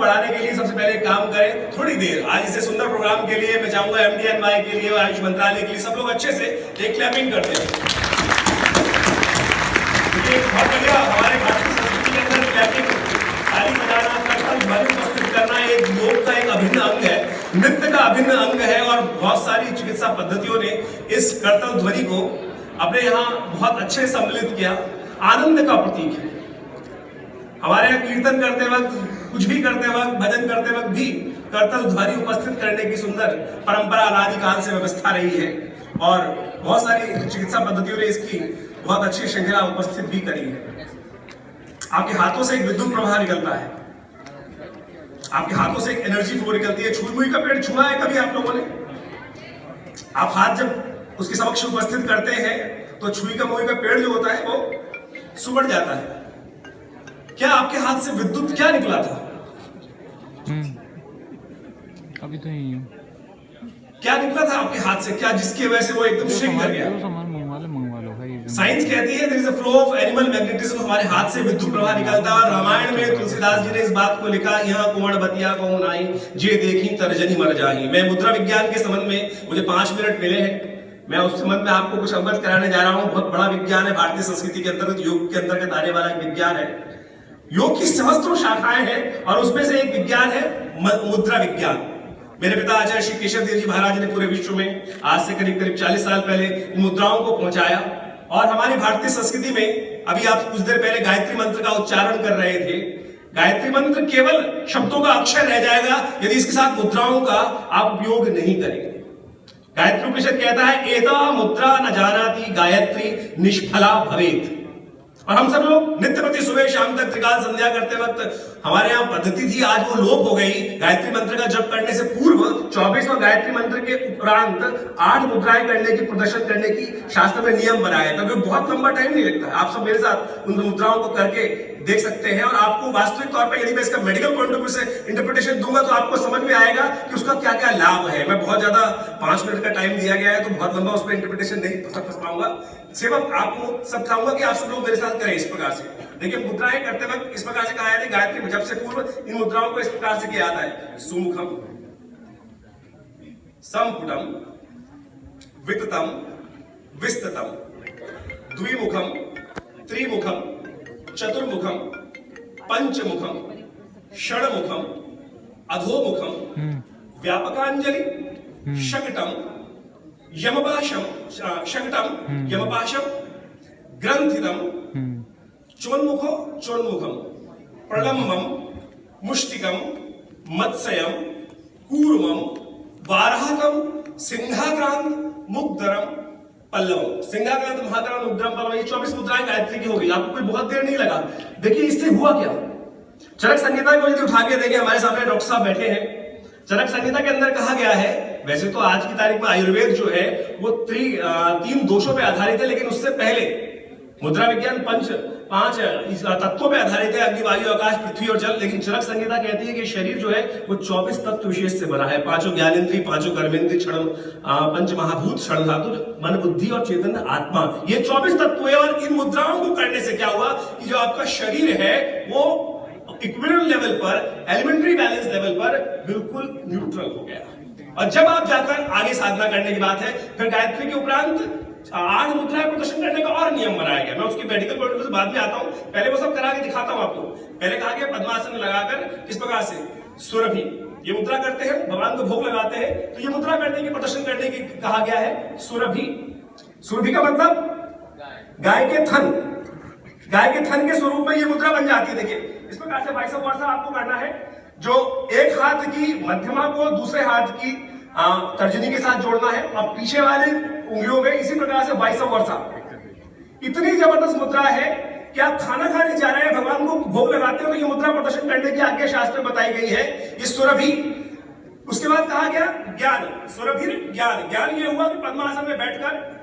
बढ़ाने के लिए सबसे पहले काम करें थोड़ी देर। आज इसे सुंदर प्रोग्राम के लिए मैं चाहूंगा MDNY के लिए और आयुष मंत्रालय के लिए सब लोग अच्छे से एक क्लैपिंग करते हैं। बहुत बढ़िया, हमारे भारतीय संस्कृति के अंदर क्लैपिंग, ताली बजाना, कर्तव्य ध्वनि प्रस्तुत करना एक योग का एक अभिन्न अंग है, नृत्य का अभिन्न अंग है और बहुत सारी चिकित्सा पद्धतियों ने इस कर्तव्य ध्वनि को अपने यहाँ बहुत अच्छे सम्मिलित किया। आनंद का प्रतीक है। हमारे यहाँ कीर्तन करते वक्त, कुछ भी करते वक्त, भजन करते वक्त भी कर्तव्य ध्वनि उपस्थित करने की सुंदर परंपरा अनादिकाल से व्यवस्था रही है और बहुत सारी चिकित्सा पद्धतियों ने इसकी बहुत अच्छी श्रृंखला उपस्थित भी करी है। आपके हाथों से एक विद्युत प्रवाह निकलता है, आपके हाथों से एक एनर्जी फ्लो निकलती है। छुई मुई का पेड़ छुआ है कभी आप लोगों ने? आप हाथ जब उसके समक्ष उपस्थित करते हैं तो छुई का मुई का पेड़ जो होता है वो सुबड़ जाता है। क्या आपके हाथ से विद्युत क्या निकला था? अभी तो नहीं है। क्या निकला था आपके हाथ से? क्या जिसकी वजह से वो एकदम श्रिंक कर गया? मंगवा लो भाई। साइंस कहती है there is a flow of animal magnetism. हमारे हाथ से विद्युत प्रवाह निकलता है और रामायण में तुलसीदास जी ने इस बात को लिखा, यहाँ कुंवर बतिया को नाई जे देखी तर्जनी मर जाही। मैं मुद्रा विज्ञान के संबंध में मुझे 5 मिनट मिले हैं, मैं उस संबंध में आपको कुछ अवगत कराने जा रहा हूँ। बहुत बड़ा विज्ञान है, भारतीय संस्कृति के अंतर्गत योग के अंतर्गत आने वाला एक विज्ञान है। योग की सहस्त्रों शाखाएं हैं और उसमें से एक विज्ञान है मुद्रा विज्ञान। मेरे पिता आचार्य श्री केशव देव जी महाराज ने पूरे विश्व में आज से करीब 40 साल पहले इन मुद्राओं को पहुंचाया और हमारी भारतीय संस्कृति में अभी आप कुछ देर पहले गायत्री मंत्र का उच्चारण कर रहे थे। गायत्री मंत्र केवल शब्दों का अक्षर रह जाएगा यदि इसके साथ मुद्राओं का आप उपयोग नहीं करेंगे। गायत्री उपनिषद कहता है एता मुद्रा न जानाति गायत्री निष्फला भवेत। और हम सब लोग नित्य प्रति सुबह शाम तक त्रिकाल संध्या करते वक्त हमारे यहाँ पद्धति थी, आज वो लोप हो गई। गायत्री मंत्र का जप करने से पूर्व 24वां गायत्री मंत्र के उपरांत 8 मुद्राएं करने की, प्रदर्शन करने की शास्त्र में नियम बनाया था। बहुत लंबा टाइम नहीं लगता। आप सब मेरे साथ उन मुद्राओं को करके देख सकते हैं और आपको वास्तविक तौर पर यदि मैं इसका मेडिकल पॉइंट ऑफ व्यू से इंटरप्रिटेशन दूंगा तो आपको समझ में आएगा कि उसका क्या क्या लाभ है। मैं बहुत ज्यादा 5 मिनट का टाइम दिया गया है तो बहुत लंबा उस पर इंटरप्रिटेशन नहीं फंस पाऊंगा। सिर्फ आपको सब चाहूंगा कि आप सब लोग मेरे साथ करें इस प्रकार से। देखिए मुद्राएं करते वक्त इस प्रकार से कहा जाता है, गायत्री जप से पूर्व इन मुद्राओं को इस प्रकार से किया जाता है। सुमुखम, संपुटम, विततम, विस्ततम, द्विमुखम, त्रिमुखम, चतुर्मुखम, पंचमुखम, षड्मुखम, अधोमुखम, व्यापकांजलि, शकटम, यमपाशम, शकटम, यमपाशम, ग्रंथितम, चोन्मुखम, प्रलम्बम, मुष्टिकम, मत्स्यम, कूर्मम, वाराहकम, सिंहाक्रांत, मुग्धरम, पल्लवम। सिंहाक्रांत, महाक्रांत, मुग्धरम, पल्लवम, ये 24 मुद्राएं गायत्री की होगी। आपको कोई बहुत देर नहीं लगा। देखिए इससे हुआ क्या। चरक संहिता को यदि उठा के देखिए, हमारे सामने डॉक्टर साहब बैठे हैं। चरक संहिता के अंदर कहा गया है, वैसे तो आज की तारीख में आयुर्वेद जो है वो 3 दोषों पे आधारित है, लेकिन उससे पहले मुद्रा विज्ञान 5 तत्वों पे आधारित है, अग्नि, वायु, आकाश, पृथ्वी और जल। लेकिन चरक संहिता कहती है कि शरीर जो है वो 24 तत्व विशेष से बना है। 5 ज्ञानेंद्रिय, 5 कर्मेंद्रिय, पंच महाभूत, षड धातु, मन, बुद्धि और चेतन आत्मा, ये 24 तत्व है। और इन मुद्राओं को करने से क्या हुआ कि जो आपका शरीर है वो इक्विलिब्रियम लेवल पर, एलिमेंट्री बैलेंस लेवल पर बिल्कुल न्यूट्रल हो गया। और जब आप जाकर आगे साधना करने की बात है, फिर गायत्री के उपरांत 8 मुद्राएं प्रदर्शन करने का और नियम बनाया गया। मैं उसकी मेडिकल पॉइंट ऑफ व्यू से बाद में आता हूं, पहले वो सब करा के दिखाता हूं आपको। पहले कहा गया पद्मासन लगाकर इस प्रकार से सुरभि, ये मुद्रा करते हैं, भगवान को भोग लगाते हैं, तो ये मुद्रा करने की, प्रदर्शन करने की कहा गया है। सुरभि, सुरभि का मतलब गाय के थन, गाय के थन के स्वरूप में ये मुद्रा बन जाती है। देखिए इस प्रकार से वाइस वर्सा आपको करना है। जो एक हाथ की मध्यमा को दूसरे हाथ की तर्जनी के साथ जोड़ना है और पीछे वाले उंगलियों में इसी प्रकार से वाइस वर्सा। इतनी जबरदस्त मुद्रा है कि आप खाना खाने जा रहे हैं, भगवान को भोग लगाते हो तो ये मुद्रा प्रदर्शन करने की आज्ञा शास्त्र में बताई गई है। ये सुरभि। उसके बाद कहा गया ज्ञान, सुरभि ज्ञान। ज्ञान ये हुआ कि पद्मासन में बैठकर,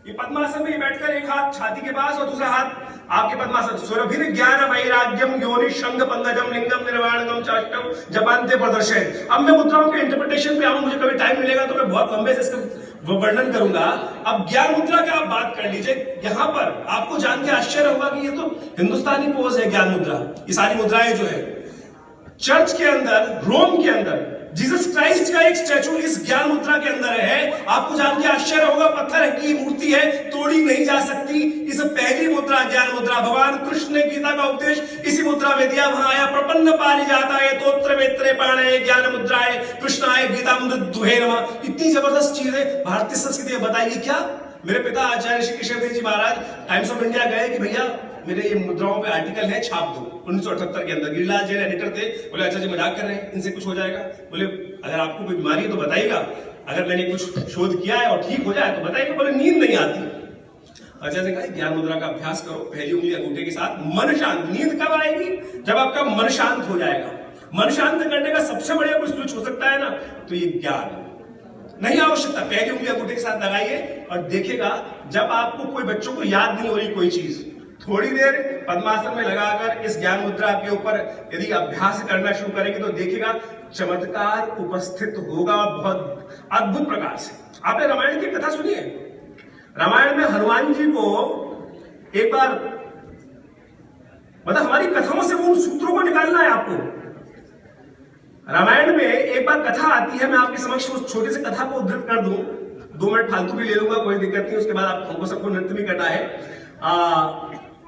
ये पद्मासन में बैठकर एक हाथ छाती के पास और दूसरा हाथ आपके पद्मासन। सुरभि ज्ञान वैराग्यम योनि शंग पंगजम लिंगम निर्वाणगम चाष्टम जपान्ते प्रदर्शन। अब मैं मुद्राओं के इंटरप्रिटेशन पे आऊं, मुझे कभी टाइम मिलेगा तो मैं बहुत लंबे से इसका वर्णन करूंगा। अब ज्ञान मुद्रा का आप बात कर लीजिए। यहां पर आपको जान के आश्चर्य होगा कि ये तो हिंदुस्तानी पोज है ज्ञान मुद्रा। ये सारी मुद्राएं जो है चर्च के अंदर, रोम के अंदर जीसस क्राइस्ट का एक स्टैचू इस ज्ञान मुद्रा के अंदर है। आपको जान के आश्चर्य होगा, पत्थर की मूर्ति है, तोड़ी नहीं जा सकती। इस पहली मुद्रा ज्ञान मुद्रा, भगवान कृष्ण ने गीता का उपदेश इसी मुद्रा में दिया। वहां आया प्रपन्न पारिजाता है, तोत्र वेत्रे पाणे ज्ञान मुद्राए कृष्णाय गीता दुहे नमः। इतनी जबरदस्त चीज है भारतीय संस्कृति में। बताइए क्या मेरे पिता आचार्य श्री कृष्णदेव जी महाराज टाइम्स ऑफ इंडिया गए कि भैया मेरे ये मुद्राओं पे आर्टिकल है, छाप दो। 1978 के अंदर गिरिलाल जैन एडिटर थे। बोले अच्छा जी मजाक कर रहे हैं, इनसे कुछ हो जाएगा। बोले अगर आपको कोई बीमारी है तो बताइएगा, अगर मैंने कुछ शोध किया है और ठीक हो जाए तो बताइएगा। बोले नींद नहीं आती। अच्छा से कहा ज्ञान मुद्रा का अभ्यास करो, पहली उंगली अंगूठे के साथ, मन शांत। नींद कब आएगी? जब आपका मन शांत हो जाएगा। मन शांत करने का सबसे बढ़िया कोई स्विच हो सकता है ना, तो ये ज्ञान। नहीं आवश्यकता, पहली उंगली अंगूठे के साथ लगाइए और देखिएगा जब आपको कोई बच्चों को याद नहीं हो रही कोई चीज, थोड़ी देर पद्मासन में लगाकर इस ज्ञान मुद्रा के ऊपर यदि अभ्यास करना शुरू करेंगे तो देखिएगा चमत्कार उपस्थित होगा बहुत अद्भुत प्रकार से। आपने रामायण की कथा सुनी है? रामायण में हनुमान जी को एक बार, मतलब हमारी कथाओं से उन सूत्रों को निकालना है आपको। रामायण में एक बार कथा आती है, मैं आपके समक्ष उस छोटे से कथा को उद्धृत कर दूं, 2 मिनट फालतू भी ले लूंगा, कोई दिक्कत नहीं। उसके बाद आप हमको सबको नृत्य भी करना है।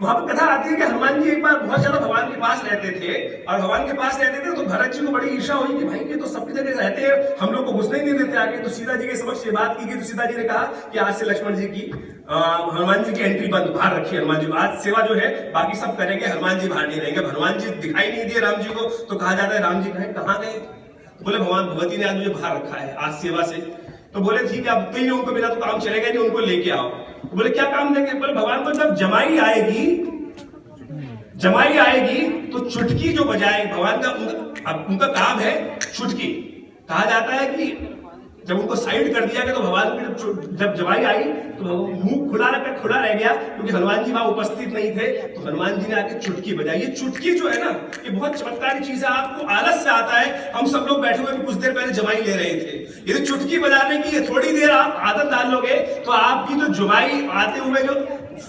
वहां पर कथा आती है कि हनुमान जी एक बार बहुत ज्यादा भगवान के पास रहते थे, और भगवान के पास रहते थे तो भरत जी को बड़ी ईर्ष्या हुई कि भाई ये तो सबकी जगह रहते हैं, हम लोग को घुसने नहीं देते आगे। तो सीता जी के समक्ष ये बात की गई, तो सीता जी ने कहा कि आज से लक्ष्मण जी की हनुमान जी की एंट्री बंद, बाहर रखिए हनुमान जी को, आज सेवा जो है बाकी सब करेंगे, हनुमान जी बाहर नहीं रहेंगे। हनुमान जी दिखाई नहीं दिए राम जी को, तो कहा जाता है राम जी कहाँ गए? तो बोले भगवान भगवती ने आज मुझे बाहर रखा है आज सेवा से। तो बोले ठीक है, अब कहीं उनको मिला तो काम चलेगा नहीं, उनको लेके आओ। तो बोले क्या काम देंगे? बोले भगवान को जब जमाई आएगी तो चुटकी जो बजाए भगवान का, उनका काम है चुटकी। कहा जाता है कि जब उनको साइड कर दिया गया तो भगवान की जब जमाई आई तो मुंह खुला रह गया, क्योंकि हनुमान जी वहां उपस्थित नहीं थे। तो हनुमान जी ने आके चुटकी बजाई। ये चुटकी जो है ना, ये बहुत चमत्कारी चीज है। आपको आलस से आता है, हम सब लोग बैठे हुए कुछ देर पहले जमाई ले रहे थे। ये चुटकी बजाने की थोड़ी देर आप आदत डाल लोगे तो आपकी जो जमाई आते हुए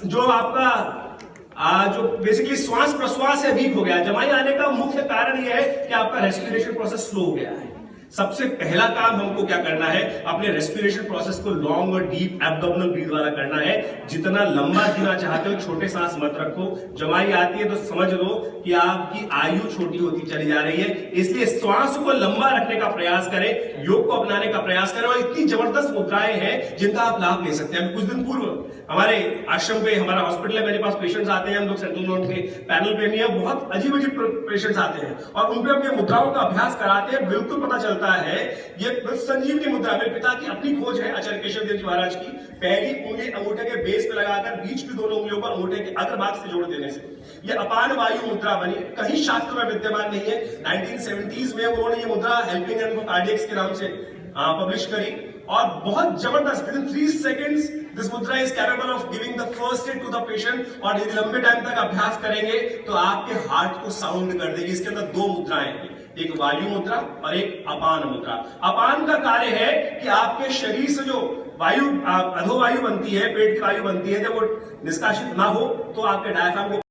जो आपका जो बेसिकली श्वास प्रश्वास है वीक हो गया। जमाई आने का मुख्य कारण यह है कि आपका रेस्पिरेशन प्रोसेस स्लो हो गया है। सबसे पहला काम हमको क्या करना है, अपने रेस्पिरेशन प्रोसेस को लॉन्ग और डीप एब्डोमिनल ब्रीथ वाला करना है। जितना लंबा जीना चाहते हो छोटे सांस मत रखो। जमाई आती है तो समझ लो कि आपकी आयु छोटी होती चली जा रही है, इसलिए श्वास को लंबा रखने का प्रयास करें, योग को अपनाने का प्रयास करें। और इतनी जबरदस्त मुद्राएं हैं जिनका आप लाभ ले सकते हैं। कुछ दिन पूर्व हमारे आश्रम पे, हमारा हॉस्पिटल है, मेरे पास पेशेंट्स आते हैं, हम लोग सेंट्रल जोन के पैनल पे भी है, बहुत अजीब अजीब पेशेंट्स आते हैं और उनपे हम ये मुद्राओं का अभ्यास कराते हैं। बिल्कुल पता चलता है ये संजीवनी मुद्रा मेरे पिता की अपनी खोज है आचार्य केशवदेव जी महाराज की। पहली उंगली अंगूठे के बेस पे लगाकर बीच की दोनों उंगलियों को अंगूठे के अग्रभाग से जोड़ देने से ये अपान वायु मुद्रा बनी। कहीं शास्त्र में विद्यमान नहीं है। 1970s में उन्होंने ये मुद्रा हेल्पिंग एंड कार्डियक्स के नाम से पब्लिश करी और बहुत जबरदस्त, विद इन 3 seconds दिस मुद्रा is capable of giving the first aid to the patient. और यदि लंबे टाइम तक अभ्यास करेंगे तो आपके हार्ट को साउंड कर देगी। इसके अंदर 2 मुद्राएं हैं, एक वायु मुद्रा और एक अपान मुद्रा। अपान का कार्य है कि आपके शरीर से जो वायु अधोवायु बनती है, पेट की वायु बनती है, जब वो निष्कासित ना हो तो आपके डायफ्राम को